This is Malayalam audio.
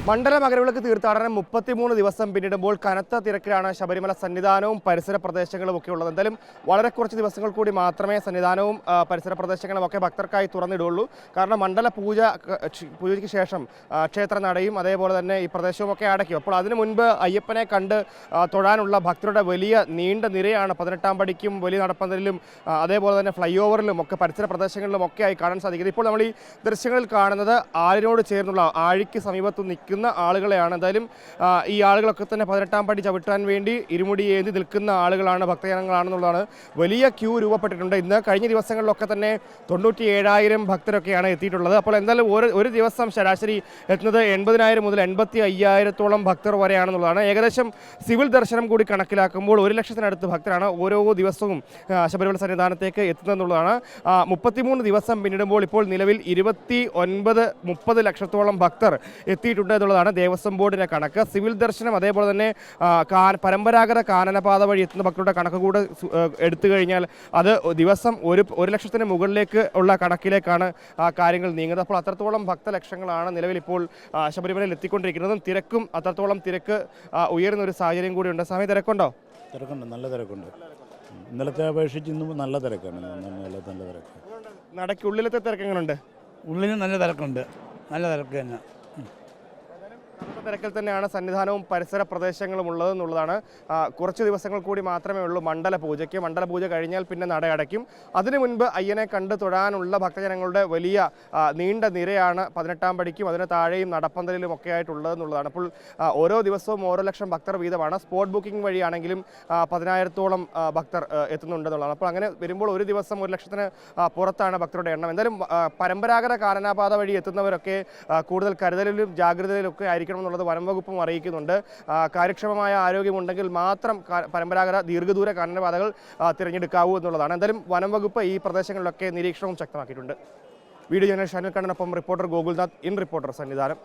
മണ്ഡല മകരവിളക്ക് തീർത്ഥാടനം 33 ദിവസം പിന്നിടുമ്പോൾ കനത്ത തിരക്കിലാണ് ശബരിമല സന്നിധാനവും പരിസര പ്രദേശങ്ങളും ഒക്കെ ഉള്ളത്. എന്തായാലും വളരെ കുറച്ച് ദിവസങ്ങൾ കൂടി മാത്രമേ സന്നിധാനവും പരിസര പ്രദേശങ്ങളും ഒക്കെ ഭക്തർക്കായി തുറന്നിടുള്ളൂ. കാരണം മണ്ഡല പൂജയ്ക്ക് ശേഷം ക്ഷേത്രനടയും അതേപോലെ തന്നെ ഈ പ്രദേശവും ഒക്കെ അടയ്ക്കും. അപ്പോൾ അതിനു മുൻപ് അയ്യപ്പനെ കണ്ട് തൊഴാനുള്ള ഭക്തരുടെ വലിയ നീണ്ട നിരയാണ് 18-ാം പടിക്കും വലിയ നടപ്പന്തലിലും അതേപോലെ തന്നെ ഫ്ലൈ ഓവറിലും ഒക്കെ പരിസര പ്രദേശങ്ങളിലും ഒക്കെ ആയി കാണാൻ സാധിക്കുന്നത്. ഇപ്പോൾ നമ്മൾ ഈ ദൃശ്യങ്ങളിൽ കാണുന്നത് ആലിനോട് ചേർന്നുള്ള ആഴിക്ക് സമീപത്ത് നിൽക്കുന്ന ആളുകളെയാണ്. എന്തായാലും ഈ ആളുകളൊക്കെ തന്നെ 18-ാം പടി ചവിട്ടാൻ വേണ്ടി ഇരുമുടി ഏന്തി നിൽക്കുന്ന ആളുകളാണ്, ഭക്തജനങ്ങളാണെന്നുള്ളതാണ്. വലിയ ക്യൂ രൂപപ്പെട്ടിട്ടുണ്ട്. ഇന്ന് കഴിഞ്ഞ ദിവസങ്ങളിലൊക്കെ തന്നെ 97,000 ഭക്തരൊക്കെയാണ് എത്തിയിട്ടുള്ളത്. അപ്പോൾ എന്തായാലും ഒരു ദിവസം ശരാശരി എത്തുന്നത് 80,000 മുതൽ 85,000-ഓളം ഭക്തർ വരെയാണെന്നുള്ളതാണ്. ഏകദേശം സിവിൽ ദർശനം കൂടി കണക്കിലാക്കുമ്പോൾ 1 ലക്ഷത്തിനടുത്ത് ഭക്തരാണ് ഓരോ ദിവസവും ശബരിമല സന്നിധാനത്തേക്ക് എത്തുന്നതെന്നുള്ളതാണ്. 33 ദിവസം പിന്നിടുമ്പോൾ ഇപ്പോൾ നിലവിൽ 29-30 ലക്ഷത്തോളം ഭക്തർ എത്തിയിട്ടുണ്ട് എന്നുള്ളതാണ് ദേവസ്വം ബോർഡിന്റെ കണക്ക്. സിവിൽ ദർശനം അതേപോലെ തന്നെ പരമ്പരാഗത കാനനപാത വഴി എത്തുന്ന ഭക്തരുടെ കണക്ക് കൂടെ എടുത്തു കഴിഞ്ഞാൽ അത് ദിവസം 1 ലക്ഷത്തിന് മുകളിലേക്ക് ഉള്ള കണക്കിലേക്കാണ് കാര്യങ്ങൾ നീങ്ങുന്നത്. അപ്പോൾ അത്രത്തോളം ഭക്തലക്ഷങ്ങളാണ് നിലവിൽ ഇപ്പോൾ ശബരിമലയിൽ എത്തിക്കൊണ്ടിരിക്കുന്നതും തിരക്കും അത്രത്തോളം തിരക്ക് ഉയരുന്ന ഒരു സാഹചര്യം കൂടിയുണ്ട്. സമയം തിരക്കുണ്ടോ? തിരക്കുണ്ട്, നല്ല തിരക്കുണ്ട്. ഇന്നലത്തെ അപേക്ഷിച്ച് ഇന്നും നല്ല തിരക്കാണ്. നല്ല തിരക്ക്. നടക്കുള്ളിലത്തെ തിരക്ക് എങ്ങനെയുണ്ട്? ഉള്ളിൽ നല്ല തിരക്കുണ്ട്, നല്ല തിരക്ക് തന്നെ. തിരക്കിൽ തന്നെയാണ് സന്നിധാനവും പരിസര പ്രദേശങ്ങളും ഉള്ളതെന്നുള്ളതാണ്. കുറച്ച് ദിവസങ്ങൾ കൂടി മാത്രമേ ഉള്ളൂ മണ്ഡല പൂജയ്ക്ക്. മണ്ഡല പൂജ കഴിഞ്ഞാൽ പിന്നെ നട അടയ്ക്കും. അതിനു മുൻപ് അയ്യനെ കണ്ട് തൊഴാനുള്ള ഭക്തജനങ്ങളുടെ വലിയ നീണ്ട നിരയാണ് 18-ാം പടിക്കും അതിന് താഴെയും നടപ്പന്തലിലും ഒക്കെ ആയിട്ടുള്ളതെന്നുള്ളതാണ്. അപ്പോൾ ഓരോ ദിവസവും 1 ലക്ഷം ഭക്തർ വീതമാണ്. സ്പോട്ട് ബുക്കിംഗ് വഴിയാണെങ്കിലും 10,000-ഓളം ഭക്തർ എത്തുന്നുണ്ടെന്നുള്ളതാണ്. അപ്പോൾ അങ്ങനെ വരുമ്പോൾ ഒരു ദിവസം 1 ലക്ഷത്തിന് പുറത്താണ് ഭക്തരുടെ എണ്ണം. എന്തായാലും പരമ്പരാഗത കാനനപാത വഴി എത്തുന്നവരൊക്കെ കൂടുതൽ കരുതലിലും ജാഗ്രതയിലും ഒക്കെ ആയിരിക്കണം എന്നുള്ളത് വനം വകുപ്പും അറിയിക്കുന്നുണ്ട്. കാര്യക്ഷമമായ ആരോഗ്യമുണ്ടെങ്കിൽ മാത്രം പരമ്പരാഗത ദീർഘദൂര കാനനപാതകൾ തിരഞ്ഞെടുക്കാവൂ എന്നുള്ളതാണ്. എന്തായാലും വനം വകുപ്പ് ഈ പ്രദേശങ്ങളിലൊക്കെ നിരീക്ഷണവും ശക്തമാക്കിയിട്ടുണ്ട്. വീഡിയോ ജേർണലിസ്റ്റ് അനിൽ കണ്ണനൊപ്പം reporter Gokulnath, in reporter Sannidhanam.